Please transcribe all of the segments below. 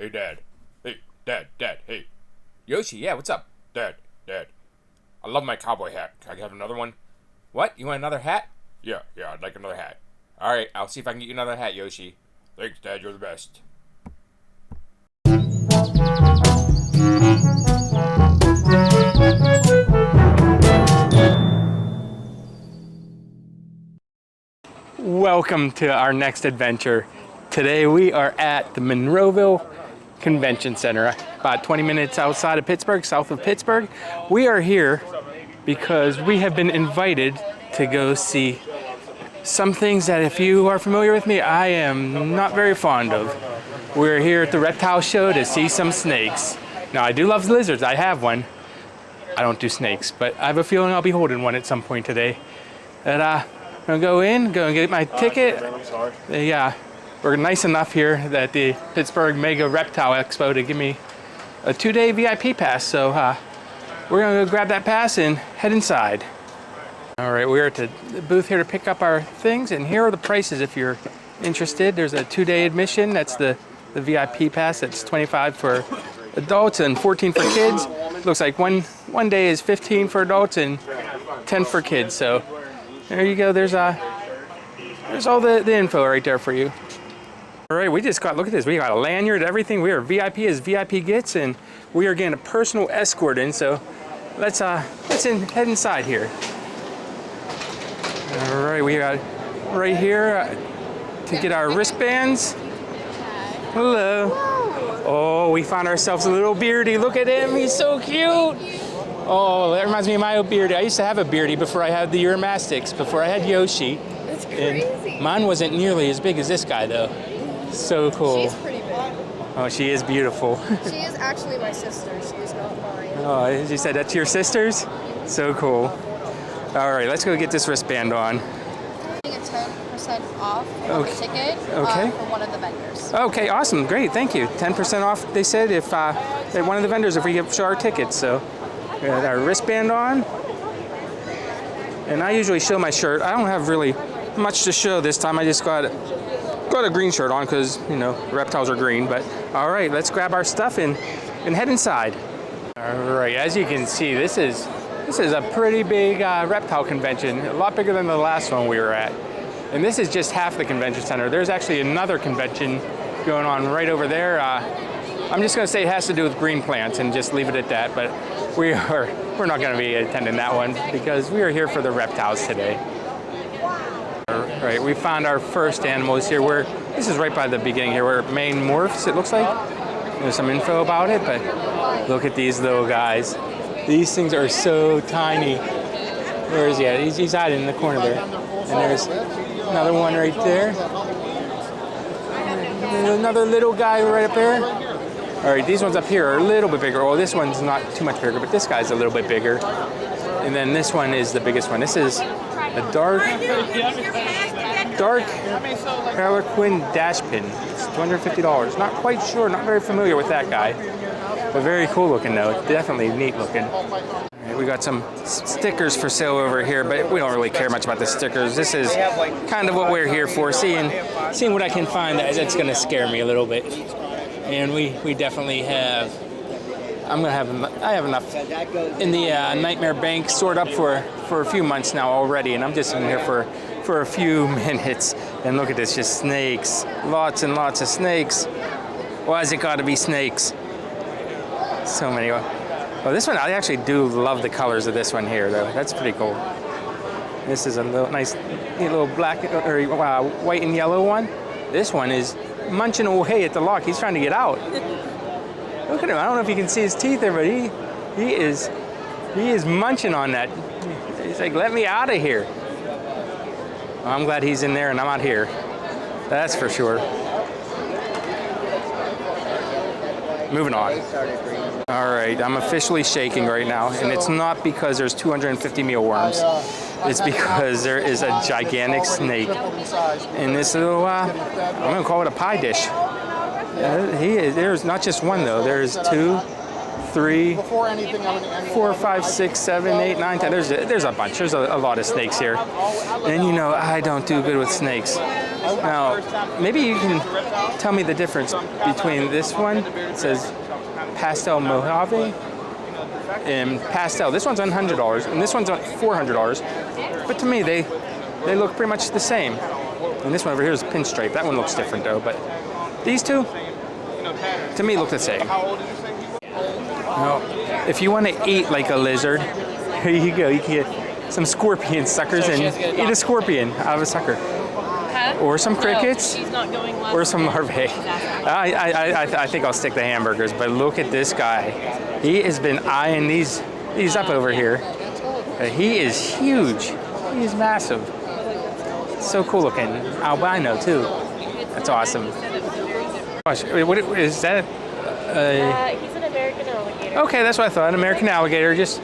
Hey, Dad. Dad, hey. Yoshi, yeah, what's up? Dad. I love my cowboy hat. Can I have another one? What? You want another hat? Yeah, I'd like another hat. Alright, I'll see if I can get you another hat, Yoshi. Thanks, Dad, you're the best. Welcome to our next adventure. Today we are at the Monroeville Convention Center, about 20 minutes outside of Pittsburgh, south of Pittsburgh. We are here because we have been invited to go see some things that, if you are familiar with me, I am not very fond of. We're here at the reptile show to see some snakes. Now, I do love lizards. I have one. I don't do snakes, but I have a feeling I'll be holding one at some point today. And I'm gonna go and get my ticket. We're nice enough here at the Pittsburgh Mega Reptile Expo to give me a 2-day VIP pass. So we're gonna go grab that pass and head inside. All right, we're at the booth here to pick up our things, and here are the prices if you're interested. There's a 2-day admission. That's the VIP pass. That's $25 for adults and $14 for kids. Looks like one day is $15 for adults and $10 for kids. So there you go. There's all the info right there for you. All right, we just got, look at this. We got a lanyard, everything. We are VIP as VIP gets, and we are getting a personal escort in. So let's head inside here. All right, we got right here to get our wristbands. Hello. Oh, we found ourselves a little beardy. Look at him, he's so cute. Oh, that reminds me of my old beardy. I used to have a beardy before I had the Uromastyx, before I had Yoshi. That's crazy. And mine wasn't nearly as big as this guy, though. So cool. She's pretty big. Oh, she is beautiful. She is actually my sister. She is not mine. Oh, you said that's your sister's? So cool. All right, let's go get this wristband on. Getting a 10% off on the ticket from one of the vendors. Okay, awesome, great, thank you. 10% off, they said, if at one of the vendors if we show our tickets. So we got our wristband on. And I usually show my shirt. I don't have really much to show this time. I just got a green shirt on because, you know, reptiles are green. But all right, let's grab our stuff and head inside. All right, as you can see, this is a pretty big reptile convention, a lot bigger than the last one we were at. And this is just half the convention center. There's actually another convention going on right over there. I'm just gonna say it has to do with green plants and just leave it at that, but we're not gonna be attending that one because we are here for the reptiles today. All right, we found our first animals here. This is right by the beginning here. We're at Maine Morphs, it looks like. There's some info about it, but look at these little guys. These things are so tiny. Where is he at? He's hiding in the corner there. And there's another one right there. There's another little guy right up there. All right, these ones up here are a little bit bigger. Well, this one's not too much bigger, but this guy's a little bit bigger. And then this one is the biggest one. This is a dark Harlequin dash pin. It's $250. Not quite sure, not very familiar with that guy. But very cool looking though, definitely neat looking. Right, we got some stickers for sale over here, but we don't really care much about the stickers. This is kind of what we're here for, seeing what I can find that's gonna scare me a little bit. And we definitely have, I have enough in the Nightmare Bank stored up for a few months now already, and I'm just in here for a few minutes. And look at this, just snakes, lots and lots of snakes. Why's it gotta be snakes? So many. Oh, this one, I actually do love the colors of this one here, though. That's pretty cool. This is a nice little black or white and yellow one. This one is munching away at the lock. He's trying to get out. Look at him. I don't know if you can see his teeth there, but he is munching on that. He's like, let me out of here. Well, I'm glad he's in there and I'm out here. That's for sure. Moving on. All right, I'm officially shaking right now, and it's not because there's 250 mealworms. It's because there is a gigantic snake in this little, I'm gonna call it a pie dish. There's not just one though, there's 2, 3, 4, 5, 6, 7, 8, 9, 10. There's a bunch, there's a lot of snakes here. And you know, I don't do good with snakes. Now, maybe you can tell me the difference between this one. It says Pastel Mojave and Pastel. This one's on $100 and this one's on $400. But to me, they look pretty much the same. And this one over here is Pinstripe. That one looks different though. But these two, to me, look the same. Now, if you want to eat like a lizard, here you go. You can get some scorpion suckers and eat a scorpion out of a sucker. Or some crickets, or some larvae. I think I'll stick to hamburgers, but look at this guy. He has been eyeing these up over here. He is huge. He is massive. So cool looking. Albino too. That's awesome. Gosh, what is that? He's an American alligator. Okay, that's what I thought. An American alligator, just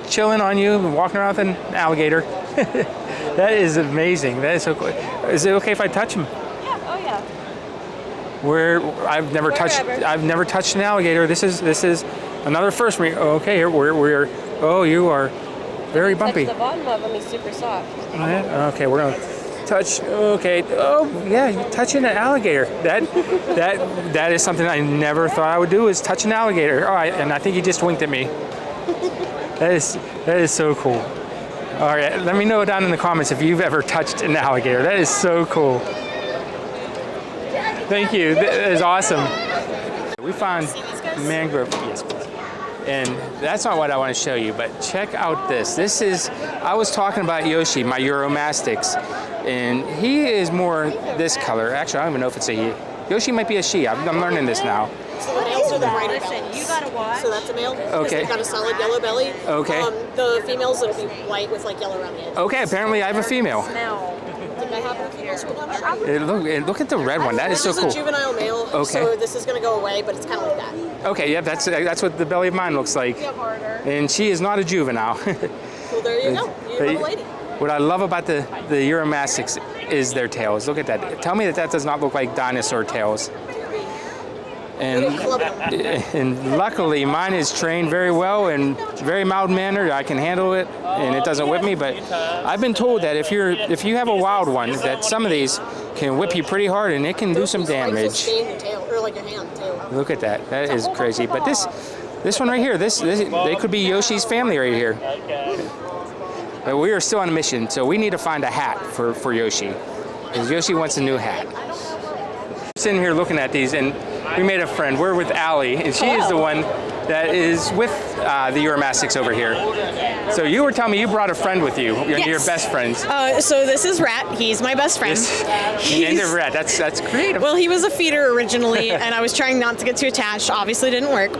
chilling on you, walking around with an alligator. That is amazing. That is so cool. Is it okay if I touch him? Yeah. Oh yeah. I've never touched an alligator. This is another first for me. Okay, here we're. Oh, you are very bumpy. Touch the bottom of him. He's super soft. Okay, we're gonna touch. Okay. Oh yeah, you're touching an alligator. That is something I never thought I would do, is touch an alligator. All right, and I think he just winked at me. That is so cool. All right, let me know down in the comments if you've ever touched an alligator. That is so cool. Thank you. That is awesome. We found mangrove. Yes, please. And that's not what I want to show you, but check out this. This is, I was talking about Yoshi, my Uromastyx, and he is more this color. Actually, I don't even know if it's a he. Yoshi might be a she. I'm learning this now. So the males are the brighter bellies. You gotta watch. So that's a male. Okay. They've got a solid yellow belly. Okay. The females, it'll be white with like yellow around the edge. Okay, apparently I have a female. Smell. Think I have any females right now? Look at the red one. That is so This cool. is a juvenile male. Okay. So this is going to go away, but it's kind of like that. Okay, yeah, that's what the belly of mine looks like. And she is not a juvenile. Well, there you go. You're a lady. What I love about the Uromastyx is their tails. Look at that. Tell me that does not look like dinosaur tails. And luckily, mine is trained very well and very mild-mannered. I can handle it, and it doesn't whip me. But I've been told that if you have a wild one, that some of these can whip you pretty hard, and it can do some damage. Look at that. That is crazy. But this one right here, they could be Yoshi's family right here. But we are still on a mission, so we need to find a hat for Yoshi, because Yoshi wants a new hat. Sitting here looking at these, and we made a friend. We're with Allie, and she is the one that is with the Uromastyx over here. So you were telling me you brought a friend with you, your best friends. So this is Rat. He's my best friend. The end of Rat. That's creative. Well, he was a feeder originally, and I was trying not to get too attached. Obviously, didn't work.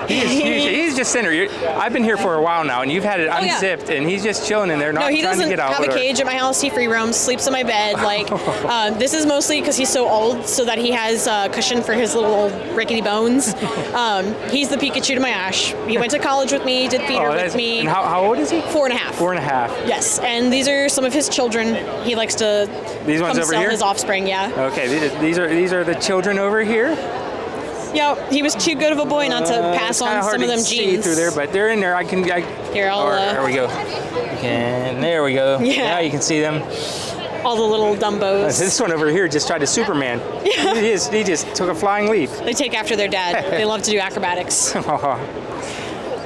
He's just sitting here. I've been here for a while now, and you've had it unzipped, and he's just chilling in there, not trying to get out. No, he doesn't have a cage at my house. He free roams, sleeps in my bed. Like, this is mostly because he's so old, so that he has cushion for his little rickety bones. He's the Pikachu to my Ash. He went to college with me, did theater with me. And how old is he? 4.5. 4.5. Yes, and these are some of his children. He likes to these ones over here? his offspring, yeah. Okay, these are the children over here. Yeah, he was too good of a boy not to pass on some of them genes. Through there, but they're in there. Here, there we go. There we go. Yeah. Now you can see them. All the little Dumbos. This one over here just tried to Superman. Yeah. He just took a flying leap. They take after their dad. They love to do acrobatics.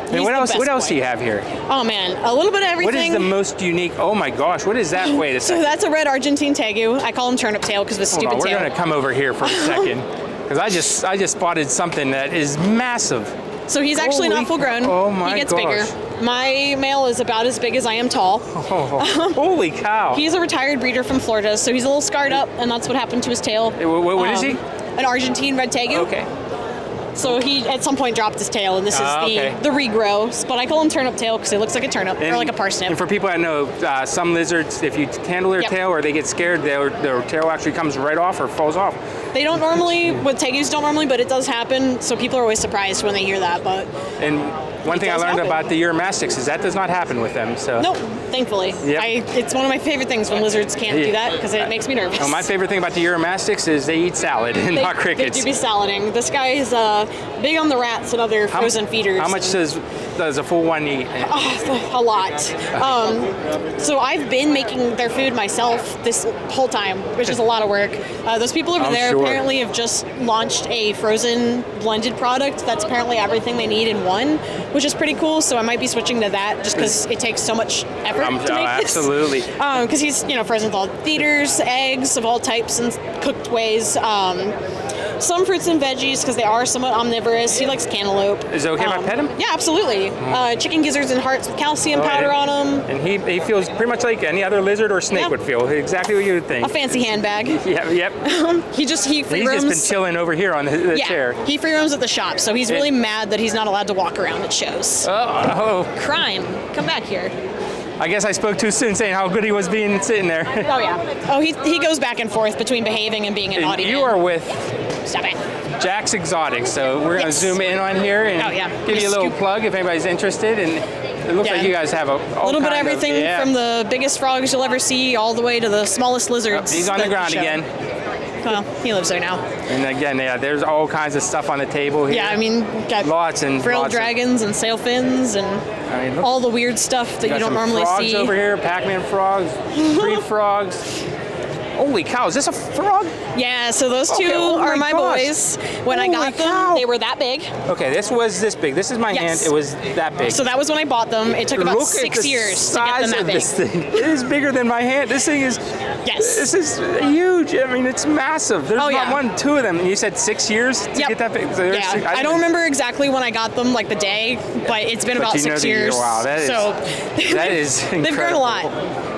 And what else do you have here? Oh man, a little bit of everything. What is the most unique? Oh my gosh, what is that? Wait a second. So that's a red Argentine Tegu. I call him turnip tail because of his stupid tail. We're gonna come over here for a second because I just spotted something that is massive. So he's actually not full grown. Oh my He gets gosh. bigger. My male is about as big as I am tall. Holy cow. He's a retired breeder from Florida, so he's a little scarred up, and that's what happened to his tail. What is he? An Argentine red Tegu. Okay. So he at some point dropped his tail, and this is the regrow. But I call him turnip tail because it looks like a turnip or like a parsnip. And for people that know, some lizards, if you handle their tail or they get scared, their tail actually comes right off or falls off. They don't normally, with Tegus don't normally, but it does happen. So people are always surprised when they hear that. But and One thing I learned about the Uromastyx is that does not happen with them. So. Nope, thankfully. Yep. It's one of my favorite things when lizards can't do that because it makes me nervous. Well, my favorite thing about the Uromastyx is they eat salad and not crickets. They do be salading. This guy is big on the rats and other frozen feeders. How much does a full one eat? A lot. So I've been making their food myself this whole time, which is a lot of work. Those people over there apparently have just launched a frozen blended product that's apparently everything they need in one, which is pretty cool. So I might be switching to that just because it takes so much effort to make this. Absolutely. Because he's frozen with all feeders, eggs of all types and cooked ways. Some fruits and veggies because they are somewhat omnivorous. He likes cantaloupe. Is it okay if I pet him? Yeah, absolutely. Chicken gizzards and hearts with calcium powder on them. And he feels pretty much like any other lizard or snake would feel. Exactly what you would think. A fancy handbag. Yep. He free roams. He's just been chilling over here on the chair. He free roams at the shop, so he's really mad that he's not allowed to walk around at shows. Oh. Crime. Come back here. I guess I spoke too soon saying how good he was sitting there. Oh, yeah. Oh, he goes back and forth between behaving and being an audience. You are with Stop it. Jack's Exotics, so we're going to zoom in on here and give you a little plug if anybody's interested. And it looks like you guys have a little bit of everything from the biggest frogs you'll ever see all the way to the smallest lizards. He's on the ground again. Well, he lives there now. And again, there's all kinds of stuff on the table here. Yeah, I mean, got lots frilled dragons and sailfins and all the weird stuff that you don't normally see. Frogs over here, Pac-Man frogs, tree frogs. Holy cow, is this a frog? Yeah, so those two are my boys. When I got them, they were that big. Okay, this was this big. This is my hand. It was that big. So that was when I bought them. It took about 6 years to get them that big. This thing. It is bigger than my hand. This thing is. Yes. This is huge. I mean, it's massive. There's not one, two of them. And you said 6 years to get that big. So I don't remember exactly when I got them, like the day, but it's been about 6 years. Wow, that is incredible. They've grown a lot,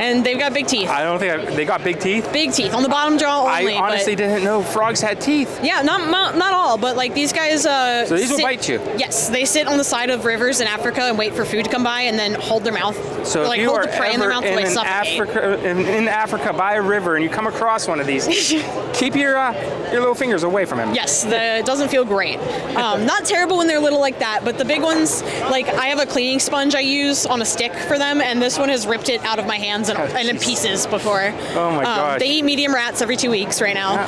and they've got big teeth. I don't think they got big teeth. Big teeth on the bottom jaw only. I honestly didn't know frogs had teeth. Yeah, not all, but like these guys. So these will bite you. Yes, they sit on the side of rivers in Africa and wait for food to come by, and then hold their mouth. So like if you hold are the prey in their mouth to suffocate. in Africa by a river and you come across one of these, keep your little fingers away from him. Yes, it doesn't feel great. Not terrible when they're little like that, but the big ones, like I have a cleaning sponge I use on a stick for them, and this one has ripped it out of my hands and in pieces before. Oh my gosh. They eat medium rats every 2 weeks right now.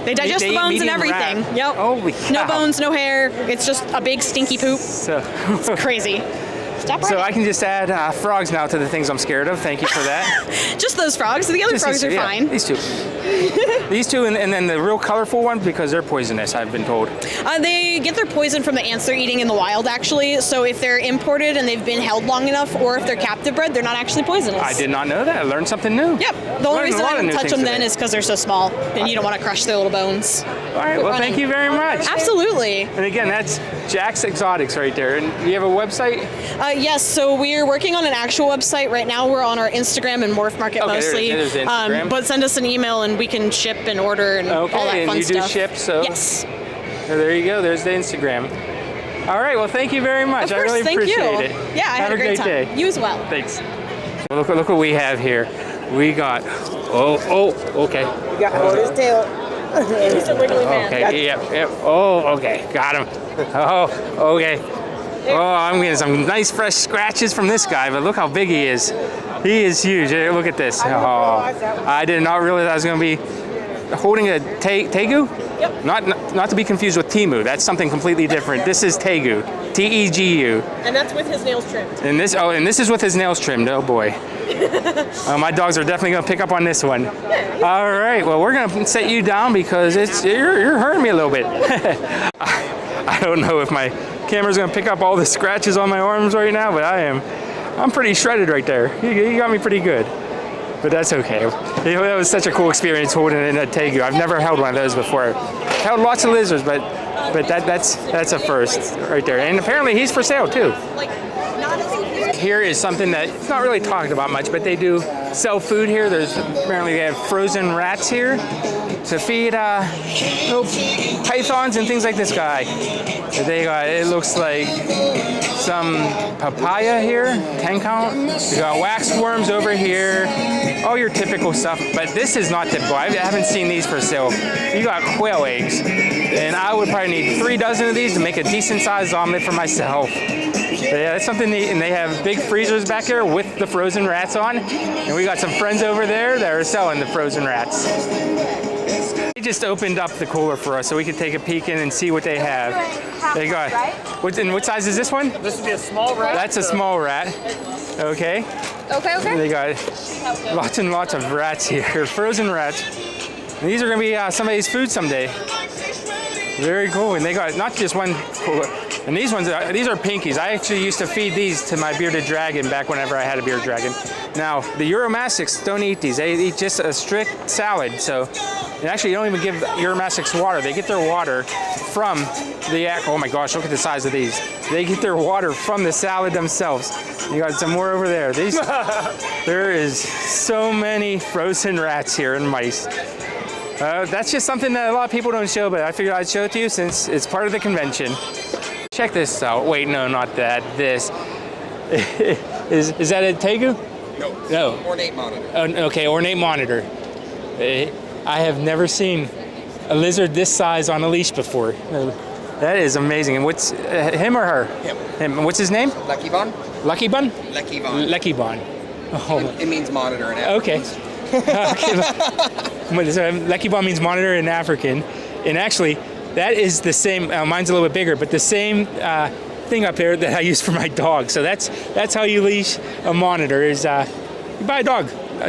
They digest the bones and everything. Rat. Yep. Holy cow. No bones, no hair. It's just a big stinky poop. It's crazy. Stop so I can just add frogs now to the things I'm scared of. Thank you for that. Just those frogs. The other frogs are fine. These two. These two and then the real colorful ones because they're poisonous, I've been told. They get their poison from the ants they're eating in the wild, actually. So if they're imported and they've been held long enough, or if they're captive bred, they're not actually poisonous. I did not know that. I learned something new. Yep. The only reason I don't touch them then is because they're so small, and you don't want to crush their little bones. All right. Well, thank you very much. Absolutely. And again, that's Jack's Exotics right there. And you have a website? Yes. So we're working on an actual website right now. We're on our Instagram and Morph Market mostly. There's Instagram. But send us an email and we can ship and order and all that fun stuff. Okay, and you do ship, so yes. So there you go. There's the Instagram. All right. Well, thank you very much. Of course, I really appreciate it. Yeah, I had a great time. Day. You as well. Thanks. Well, look what we have here. We got. Okay. We got his tail. He's a wiggly man. Okay. Yep. Oh, okay. Got him. Oh, okay. Oh, I'm getting some nice fresh scratches from this guy, but look how big he is. He is huge. Look at this. Oh, I did not realize I was going to be holding a Tegu. Yep. Not to be confused with Timu. That's something completely different. This is Tegu. Tegu. And that's with his nails trimmed. And this is with his nails trimmed. Oh boy. My dogs are definitely going to pick up on this one. All right. Well, we're going to set you down because you're hurting me a little bit. I don't know if my camera's going to pick up all the scratches on my arms right now, but I'm pretty shredded right there. You got me pretty good. But that's okay. That was such a cool experience holding in a Tegu. I've never held one of those before. I've held lots of lizards, but that's a first right there. And apparently he's for sale too. Here is something that it's not really talked about much, but they do sell food here. There's apparently they have frozen rats here to feed little pythons and things like this guy. They got, it looks like some papaya here, 10 count. We got wax worms over here, all your typical stuff, but this is not typical. I haven't seen these for sale. You got quail eggs, and I would probably need 3 dozen of these to make a decent sized omelet for myself. But yeah, that's something neat, and they have big freezers back here with the frozen rats on, and we got some friends over there that are selling the frozen rats. They just opened up the cooler for us so we could take a peek in and see what they have. They got, what size is this one? This would be a small rat. That's a small rat. Okay. Okay. They got lots and lots of rats here, frozen rats. And these are gonna be somebody's food someday. Very cool, and they got not just one cooler. And these ones, these are pinkies. I actually used to feed these to my bearded dragon back whenever I had a bearded dragon. Now, the Uromastyx don't eat these. They eat just a strict salad. So, and actually, you don't even give Uromastyx water. They get their water from the, oh my gosh, look at the size of these. They get their water from the salad themselves. You got some more over there. These, there is so many frozen rats here and mice. That's just something that a lot of people don't show, but I figured I'd show it to you since it's part of the convention. Check this out. Wait, no, not that. This. Is that a Tegu? No. Ornate monitor. Oh, okay, ornate monitor. I have never seen a lizard this size on a leash before. That is amazing. And what's him or her? Him. What's his name? Lucky Bun? Lucky Bun? Lucky Bun. Lucky Bun. Oh. It means monitor in Okay. So Lucky Bun means monitor in African. And actually, that is the same, mine's a little bit bigger, but the same thing up there that I use for my dog. So that's how you leash a monitor is you buy a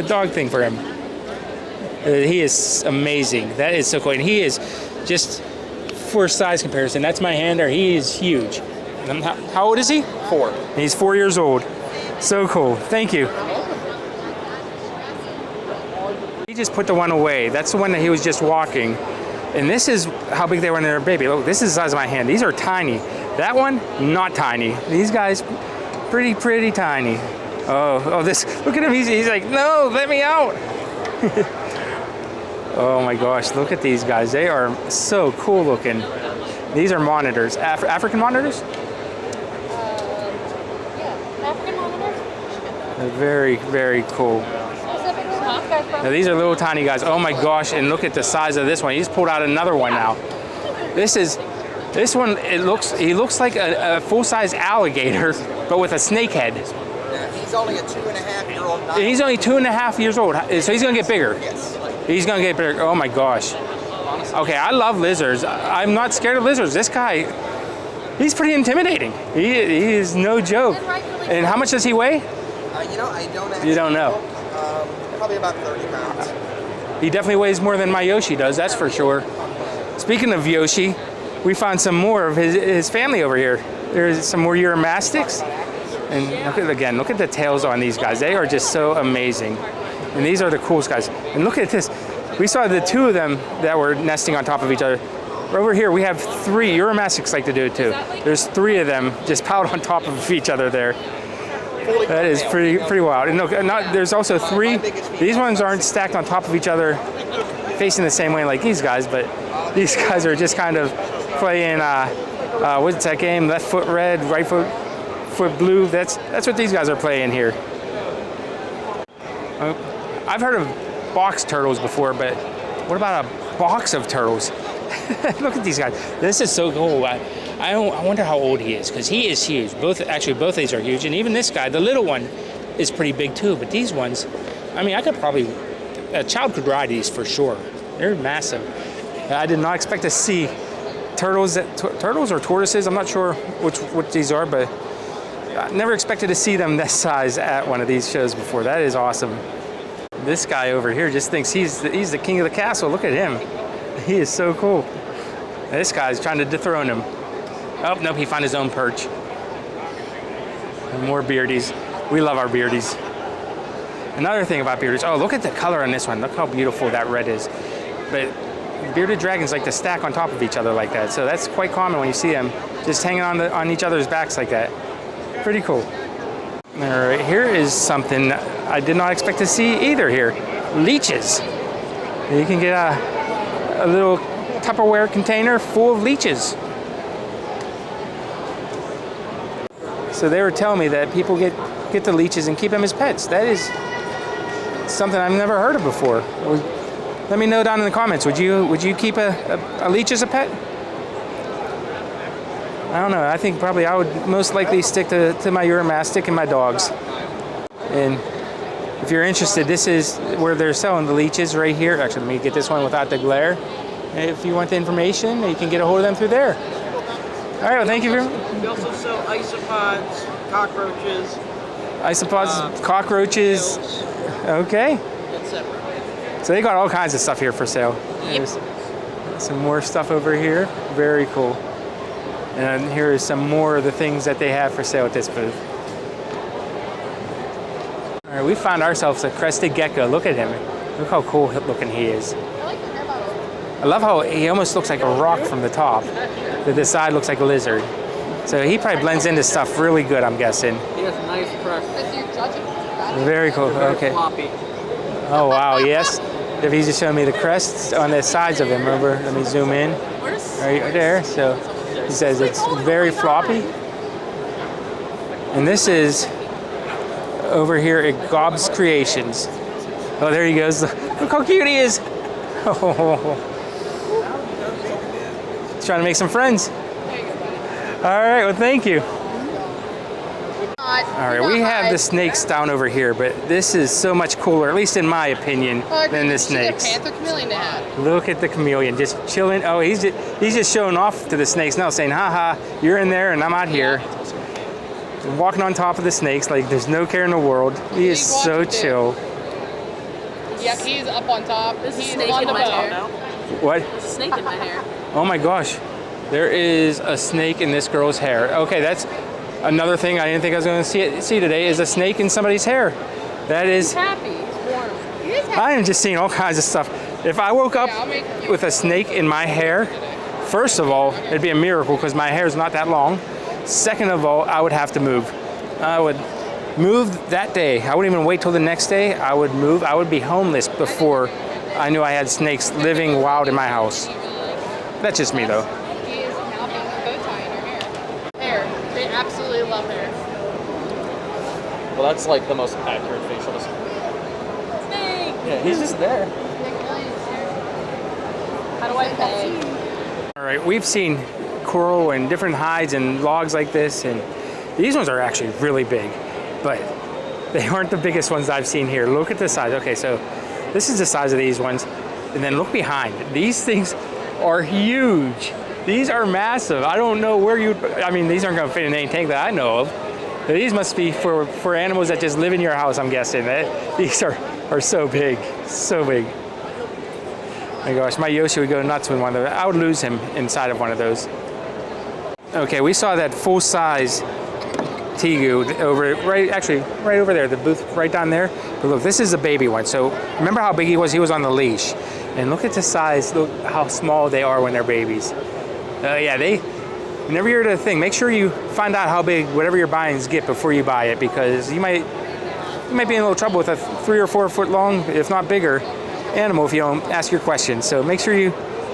dog thing for him. He is amazing. That is so cool. And he is just, for size comparison, that's my hander. He is huge. And how old is he? 4. He's 4 years old. So cool. Thank you. He just put the one away. That's the one that he was just walking. And this is how big they were when they were a baby. Look, this is the size of my hand. These are tiny. That one, not tiny. These guys, pretty tiny. Oh, this, look at him. He's like, no, let me out. Oh my gosh, look at these guys. They are so cool looking. These are monitors. African monitors? Yeah, African monitors. They're very cool. Now these are little tiny guys. Oh my gosh, and look at the size of this one. He just pulled out another one now. This one, he looks like a full-size alligator, but with a snake head. Yeah, he's only a 2.5-year-old. And he's only 2.5 years old, so he's gonna get bigger. Yes. He's gonna get bigger. Oh my gosh. Okay, I love lizards. I'm not scared of lizards. This guy, he's pretty intimidating. He is no joke. And how much does he weigh? I don't. You don't know. Probably about 30 pounds. He definitely weighs more than my Yoshi does, that's for sure. Speaking of Yoshi, we found some more of his family over here. There's some more Uromastyx. And look at the tails on these guys. They are just so amazing. And these are the coolest guys. And look at this. We saw the 2 of them that were nesting on top of each other. Over here, we have 3. Uromastyx like to do it too. There's 3 of them just piled on top of each other there. That is pretty wild. And look, there's also 3. These ones aren't stacked on top of each other, facing the same way like these guys, but these guys are just kind of playing. What's that game? Left foot red, right foot blue. That's what these guys are playing here. I've heard of box turtles before, but what about a box of turtles? Look at these guys. This is so cool. I wonder how old he is, because he is huge. Both of these are huge, and even this guy, the little one, is pretty big too. But these ones, I mean, a child could ride these for sure. They're massive. I did not expect to see turtles or tortoises. I'm not sure what these are, but I never expected to see them this size at one of these shows before. That is awesome. This guy over here just thinks he's the king of the castle. Look at him. He is so cool. This guy's trying to dethrone him. Oh, nope, he found his own perch. And more beardies. We love our beardies. Another thing about beardies, oh, look at the color on this one. Look how beautiful that red is. But bearded dragons like to stack on top of each other like that. So that's quite common when you see them just hanging on each other's backs like that. Pretty cool. All right, here is something I did not expect to see either here. Leeches. You can get a little Tupperware container full of leeches. So they were telling me that people get the leeches and keep them as pets. That is something I've never heard of before. Let me know down in the comments. Would you keep a leech as a pet? I don't know. I think probably I would most likely stick to my Uromastyx and my dogs. And if you're interested, this is where they're selling the leeches right here. Actually, let me get this one without the glare. If you want the information, you can get a hold of them through there. All right, well, thank you very much. We also sell isopods, cockroaches. Isopods, cockroaches. Gills, Okay. etc. So they got all kinds of stuff here for sale. Yep. There's some more stuff over here. Very cool. And here is some more of the things that they have for sale at this booth. All right, we found ourselves a crested gecko. Look at him. Look how cool looking he is. I love how he almost looks like a rock from the top. The side looks like a lizard. So he probably blends into stuff really good, I'm guessing. He has a nice crest. Very cool. Very Okay. floppy. Oh wow, yes. If he's just showing me the crests on the sides of him, remember? Let me zoom in. Right there. So he says it's very floppy. And this is over here at Gob's Creations. Oh, there he goes. Look how cute he is. Oh. Trying to make some friends. All right, well, thank you. All right, we have the snakes down over here, but this is so much cooler, at least in my opinion, than the snakes. Panther chameleon to have. Look at the chameleon, just chilling. Oh, he's just showing off to the snakes now, saying, "Ha ha, you're in there and I'm out here." Walking on top of the snakes like there's no care in the world. He is so chill. Yeah, he's up on top. There's a He's snake on in the my boat. hair. What? There's a snake in my hair. Oh my gosh, there is a snake in this girl's hair. Okay, that's another thing I didn't think I was going to see today is a snake in somebody's hair. That is. He's happy. He's warm. He is happy. I am just seeing all kinds of stuff. If I woke up with a snake in my hair, first of all, it'd be a miracle because my hair is not that long. Second of all, I would have to move. I would move that day. I wouldn't even wait till the next day. I would move. I would be homeless before I knew I had snakes living wild in my house. That's just me, though. He is now being a bow tie in her hair. Hair. They absolutely love hair. Well, that's like the most accurate facial description. Snake. Yeah, he's just there. How do I pay? All right, we've seen coral and different hides and logs like this, and these ones are actually really big, but they aren't the biggest ones I've seen here. Look at the size. Okay, so this is the size of these ones, and then look behind. These things are huge. These are massive. I don't know where I mean, these aren't gonna fit in any tank that I know of. But these must be for animals that just live in your house, I'm guessing. These are so big, so big. Oh my gosh, my Yoshi would go nuts with one of those. I would lose him inside of one of those. Okay, we saw that full-size Tegu right over there, the booth right down there. But look, this is a baby one. So remember how big he was? He was on the leash. And look at the size, look how small they are when they're babies. Yeah, whenever you're at a thing, make sure you find out how big whatever you're buying get before you buy it, because you might be in a little trouble with a 3 or 4 foot long, if not bigger, animal if you don't ask your questions. So make sure you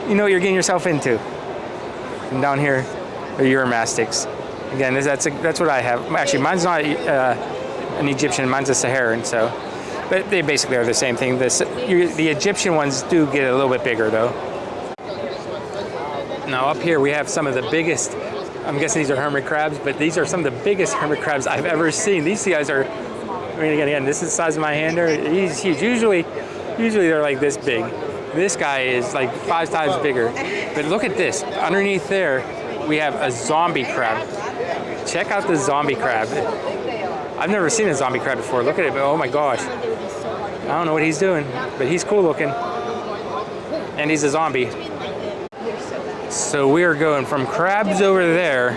know what you're getting yourself into. And down here are Uromastyx. Again, that's what I have. Actually, mine's not an Egyptian, mine's a Saharan, so. But they basically are the same thing. The Egyptian ones do get a little bit bigger, though. Now up here we have some of the biggest, I'm guessing these are hermit crabs, but these are some of the biggest hermit crabs I've ever seen. These guys are, I mean, again, this is the size of my hand there. He's huge. Usually they're like this big. This guy is like 5 times bigger. But look at this. Underneath there, we have a zombie crab. Check out the zombie crab. I've never seen a zombie crab before. Look at it. Oh my gosh. I don't know what he's doing, but he's cool looking. And he's a zombie. So we are going from crabs over there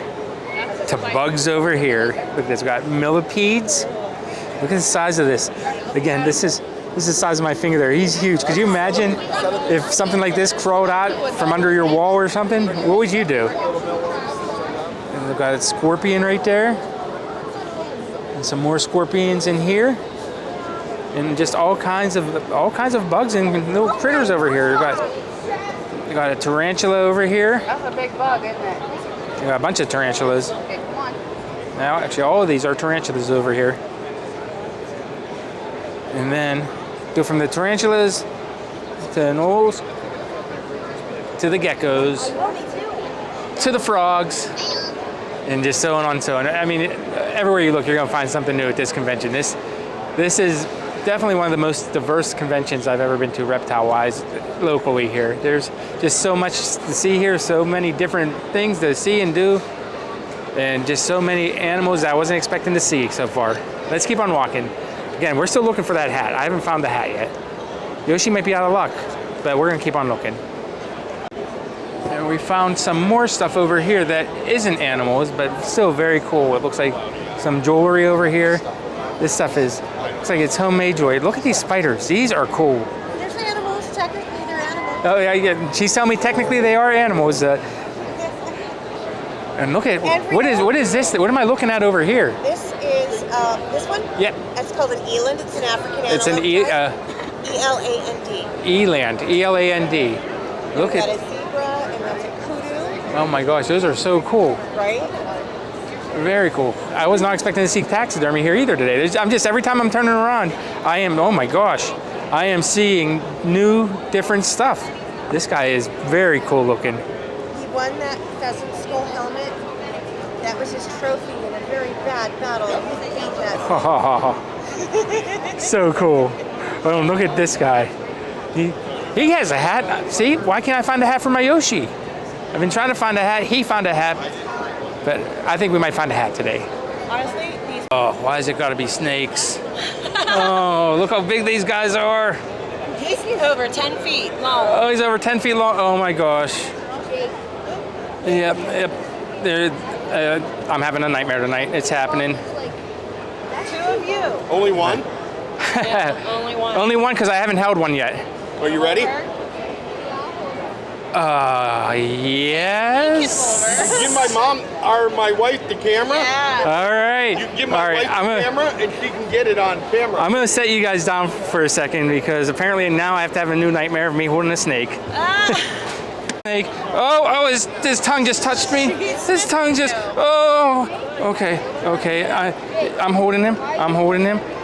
to bugs over here. Look at this. We got millipedes. Look at the size of this. Again, this is the size of my finger there. He's huge. Could you imagine if something like this crawled out from under your wall or something? What would you do? And we've got a scorpion right there. And some more scorpions in here. and just all kinds of bugs and little critters over here. We got a tarantula over here. That's a big bug, isn't it? We got a bunch of tarantulas. Okay, come on. Now, actually, all of these are tarantulas over here. And then go from the tarantulas to the gnolls, to the geckos, to the frogs, and just so on and so on. I mean, everywhere you look, you're gonna find something new at this convention. This is definitely one of the most diverse conventions I've ever been to reptile-wise locally here. There's just so much to see here, so many different things to see and do, and just so many animals that I wasn't expecting to see so far. Let's keep on walking. Again, we're still looking for that hat. I haven't found the hat yet. Yoshi might be out of luck, but we're gonna keep on looking. And we found some more stuff over here that isn't animals, but still very cool. It looks like some jewelry over here. This stuff looks like it's homemade jewelry. Look at these spiders. These are cool. There's animals. Technically, they're animals. Oh yeah. She's telling me technically they are animals. And look at what is this? What am I looking at over here? This is this one. Yep. It's called an eland. It's an African animal. It's an E-L-A-N-D. eland. E-L-A-N-D. Look That at. is zebra, and that's a kudu. Oh my gosh, those are so cool. Right. Very cool. I was not expecting to see taxidermy here either today. Every time I'm turning around, oh my gosh, I am seeing new, different stuff. This guy is very cool looking. He won that pheasant skull helmet. That was his trophy in a very bad battle. He beat that. So cool. Oh, look at this guy. He has a hat. See, why can't I find a hat for my Yoshi? I've been trying to find a hat. He found a hat. But I think we might find a hat today. Honestly, these. Oh, why has it got to be snakes? Oh, look how big these guys are. He's over 10 feet long. Oh, he's over 10 feet long. Oh my gosh. Yep. I'm having a nightmare tonight. It's happening. 2 of you. Only one? Yeah, only one. Only one because I haven't held one yet. Are you ready? Yes. Give my mom or my wife the camera. Yeah. All right. You give my wife the camera and she can get it on camera. I'm gonna set you guys down for a second because apparently now I have to have a new nightmare of me holding a snake. Snake. Oh, his tongue just touched me. His tongue just. Oh. Okay. I'm holding him.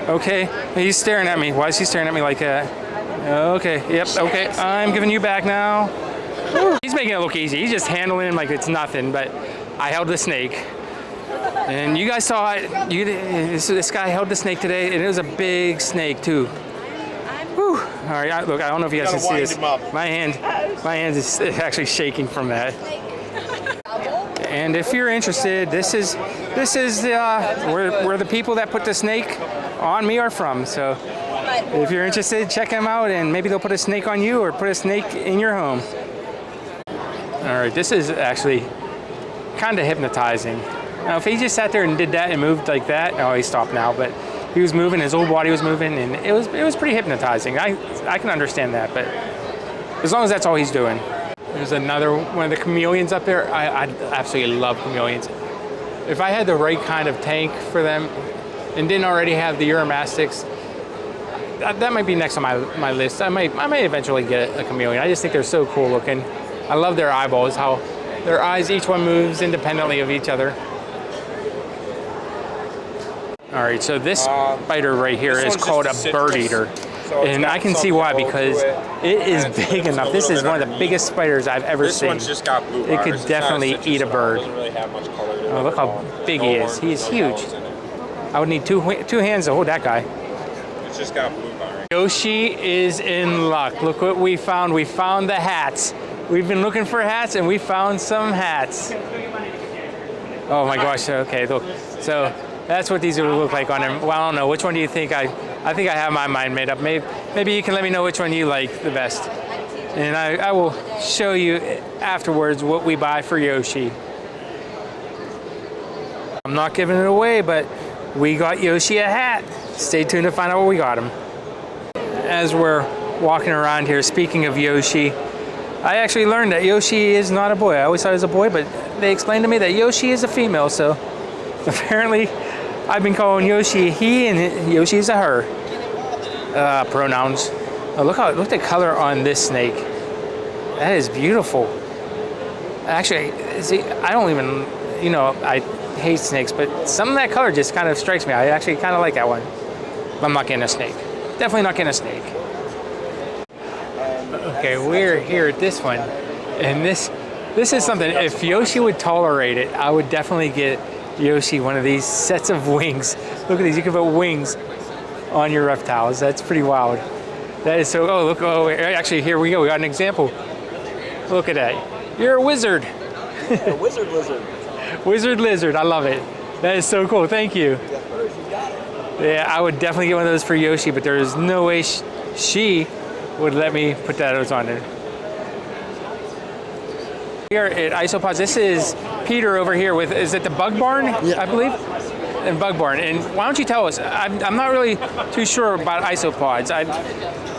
Okay. He's staring at me. Why is he staring at me like that? Okay. Yep. Okay. I'm giving you back now. He's making it look easy. He's just handling him like it's nothing, but I held the snake. And you guys saw it. This guy held the snake today, and it was a big snake too. Whew. All right, look, I don't know if you guys can see this. My hand is actually shaking from that. And if you're interested, this is where the people that put the snake on me are from. So if you're interested, check them out, and maybe they'll put a snake on you or put a snake in your home. All right, this is actually kind of hypnotizing. Now, if he just sat there and did that and moved like that, he stopped now, but he was moving, his whole body was moving, and it was pretty hypnotizing. I can understand that, but as long as that's all he's doing. There's another one of the chameleons up there. I absolutely love chameleons. If I had the right kind of tank for them and didn't already have the Uromastyx, that might be next on my list. I might eventually get a chameleon. I just think they're so cool looking. I love their eyeballs, how their eyes, each one moves independently of each other. All right, so this spider right here is called a bird eater. And I can see why, because it is big enough. This is one of the biggest spiders I've ever seen. This one's just got blue It could bars. definitely eat a bird. Doesn't really have much color to Oh, it. look how big he is. He is huge. I would need two hands to hold that guy. It's just got blue bars. Yoshi is in luck. Look what we found. We found the hats. We've been looking for hats, and we found some hats. Oh my gosh, okay, look. So that's what these would look like on him. Well, I don't know. Which one do you think? I think I have my mind made up. Maybe you can let me know which one you like the best. And I will show you afterwards what we buy for Yoshi. I'm not giving it away, but we got Yoshi a hat. Stay tuned to find out what we got him. As we're walking around here, speaking of Yoshi, I actually learned that Yoshi is not a boy. I always thought he was a boy, but they explained to me that Yoshi is a female, so apparently I've been calling Yoshi a he and Yoshi is a her. Pronouns. Oh, look at the color on this snake. That is beautiful. Actually, see, I don't even, you know, I hate snakes, but some of that color just kind of strikes me. I actually kind of like that one. But I'm not getting a snake. Definitely not getting a snake. Okay, we're here at this one, and this is something. If Yoshi would tolerate it, I would definitely get Yoshi one of these sets of wings. Look at these. You can put wings on your reptiles. That's pretty wild. That is so. Oh, look. Oh, actually, here we go. We got an example. Look at that. You're a wizard. A wizard lizard. Wizard lizard. I love it. That is so cool. Thank you. Yeah, I would definitely get one of those for Yoshi, but there is no way she would let me put those on there. Here at Isopods, this is Peter over here with, is it the Bug Barn, Yeah. I believe? And Bug Barn. And why don't you tell us, I'm not really too sure about isopods.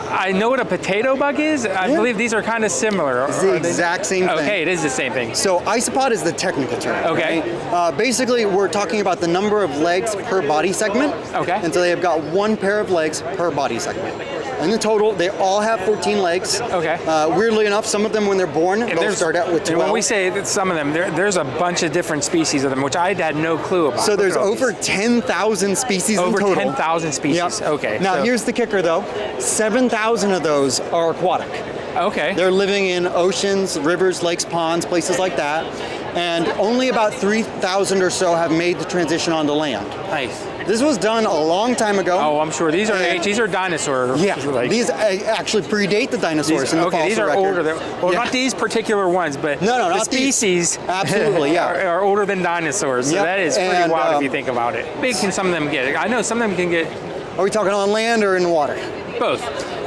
I know what a potato bug is. I believe these are kind of similar. It's the exact same thing. Okay, it is the same thing. So isopod is the technical term. Okay. Right? Basically, we're talking about the number of legs per body segment. Okay. And so they have got one pair of legs per body segment. And in total, they all have 14 legs. Okay. Weirdly enough, some of them, when they're born, they'll start out with 12. And when we say that some of them, there's a bunch of different species of them, which I had no clue about. So there's Look at all over these. 10,000 species in total. Over 10,000 species. Yep. Okay. Now so- here's the kicker, though. 7,000 of those are aquatic. Okay. They're living in oceans, rivers, lakes, ponds, places like that. And only about 3,000 or so have made the transition onto land. Nice. This was done a long time ago. Oh, I'm sure these are dinosaur. Yeah, like, these actually predate the dinosaurs in the okay, these fossil are record. older. Well, Yeah. not these particular ones, but No, the not these. species Absolutely, yeah. are older than dinosaurs. So Yep. that is pretty And, wild if you think about it. How big can some of them get? I know some of them can get Are we talking on land or in the water? both.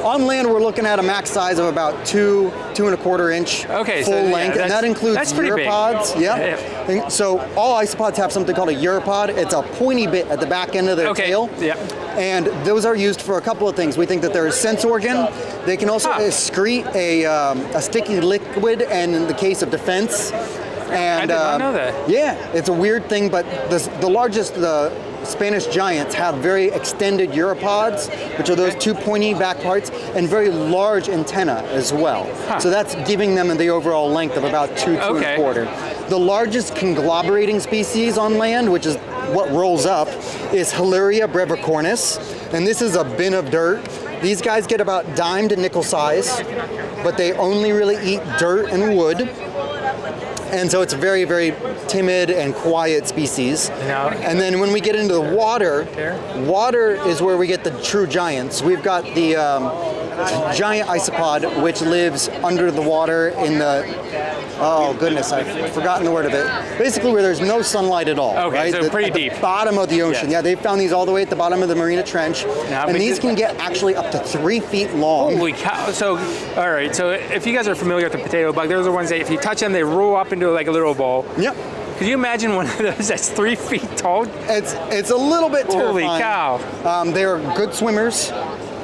On land, we're looking at a max size of about 2.25 inch Okay, so full yeah, length, and that includes that's pretty big. uropods. Yeah. Yeah. And so all isopods have something called a uropod. It's a pointy bit at the back end of their Okay. tail. Yeah. And those are used for a couple of things. We think that they're a sense organ. They can also excrete a sticky liquid, and in the case of defense. And, I did not know that. Yeah, it's a weird thing, but the Spanish giants have very extended uropods, which are those two pointy back parts, and very large antenna as well. Huh. So that's giving them the overall length of about 2.25. The largest conglomerating species on land, which is what rolls up, is Hilaria brevicornis, and this is a bin of dirt. These guys get about dime to nickel size, but they only really eat dirt and wood. And so it's a very, very timid and quiet species. And then when we get into the water, water is where we get the true giants. We've got the giant isopod, which lives under the water in the, oh goodness, I've forgotten the word of it. Basically where there's no sunlight at all. Okay, right? so pretty at deep. the bottom of the ocean. Yeah. Yeah, they've found these all the way at the bottom of the Marina Trench. Now, and but these can get actually up to 3 feet long. Holy cow. So, all right. So if you guys are familiar with the potato bug, those are the ones that if you touch them, they roll up into like a little ball. Yep. Could you imagine one of those that's 3 feet tall? It's a little bit terrifying. Holy cow. They are good swimmers.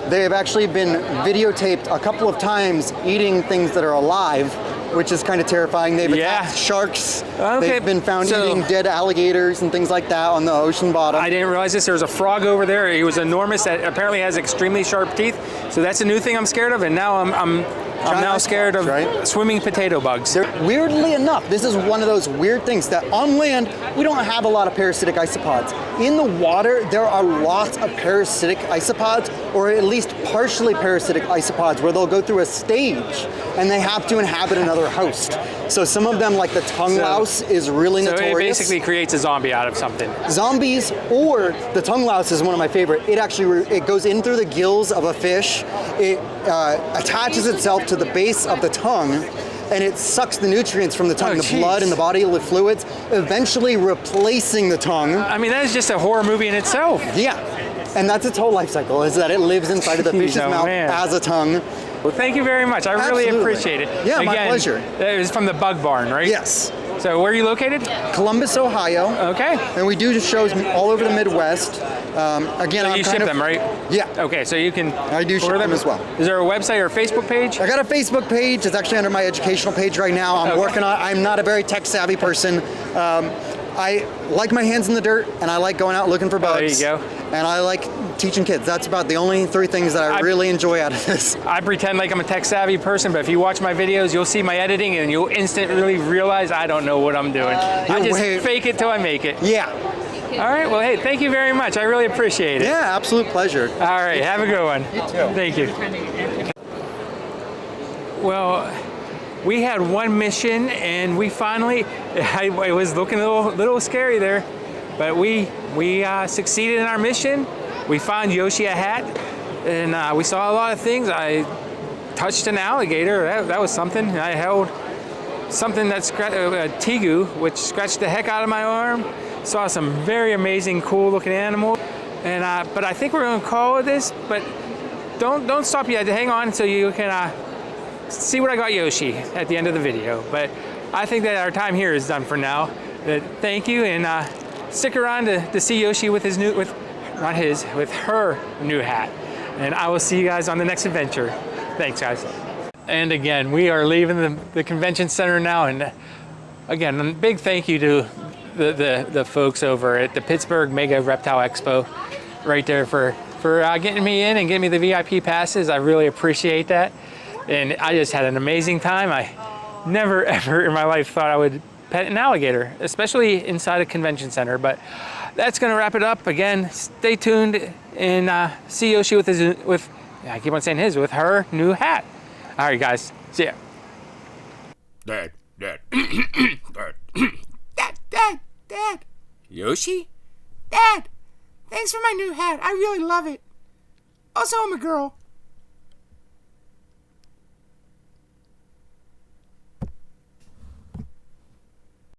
They have actually been videotaped a couple of times eating things that are alive, which is kind of terrifying. They've attacked sharks. Okay, They've been found so- eating dead alligators and things like that on the ocean bottom. I didn't realize this. There's a frog over there. He was enormous. That apparently has extremely sharp teeth. So that's a new thing I'm scared of. And now I'm now scared of swimming potato bugs. Weirdly enough, this is one of those weird things that on land, we don't have a lot of parasitic isopods. In the water, there are lots of parasitic isopods, or at least partially parasitic isopods, where they'll go through a stage and they have to inhabit another host. So some of them, like the tongue louse, is really notorious. So it basically creates a zombie out of something. Zombies, or the tongue louse is one of my favorite. It actually it goes in through the gills of a fish. It attaches itself to the base of the tongue, and it sucks the nutrients from the tongue, the blood and the bodily fluids, eventually replacing the tongue. I mean, that is just a horror movie in itself. Yeah, and that's its whole life cycle, is that it lives inside of the fish's mouth as a tongue. Well, thank you very much. I really appreciate it. Yeah, Again, my pleasure. It was from the Bug Barn, right? Yes. So where are you located? Columbus, Ohio. Okay. And we do shows all over the Midwest. Again, so I'm you kind ship of, them, right? Yeah. Okay, so you can. I do ship them as well. Is there a website or a Facebook page? I got a Facebook page. It's actually under my educational page right now. I'm working on. I'm not a very tech savvy person. I like my hands in the dirt, and I like going out looking for bugs. There you go. and I like teaching kids. That's about the only 3 things that I really enjoy out of this. I pretend like I'm a tech savvy person, but if you watch my videos, you'll see my editing and you'll instantly realize I don't know what I'm doing. I just fake it till I make it. Yeah. All right, well, hey, thank you very much. I really appreciate it. Yeah, absolute pleasure. All right, have a good one. You too. Thank you. Well, we had one mission and we finally, it was looking a little scary there, but we succeeded in our mission. We found Yoshi a hat and we saw a lot of things. I touched an alligator, that was something. I held something that Tegu, which scratched the heck out of my arm. Saw some very amazing, cool looking animals. And but I think we're gonna call it this, but don't stop yet. Hang on until you can see what I got Yoshi at the end of the video. But I think that our time here is done for now. Thank you, and stick around to see Yoshi with his with her new hat. And I will see you guys on the next adventure. Thanks, guys. And again, we are leaving the convention center now. And again, a big thank you to the folks over at the Pittsburgh Mega Reptile Expo, right there for getting me in and getting me the VIP passes. I really appreciate that. And I just had an amazing time. I never ever in my life thought I would pet an alligator, especially inside a convention center. But that's gonna wrap it up. Again, stay tuned and see Yoshi with I keep on saying with her new hat. All right, guys, see ya. Dad. Dad. Yoshi? Dad, thanks for my new hat. I really love it. Also, I'm a girl.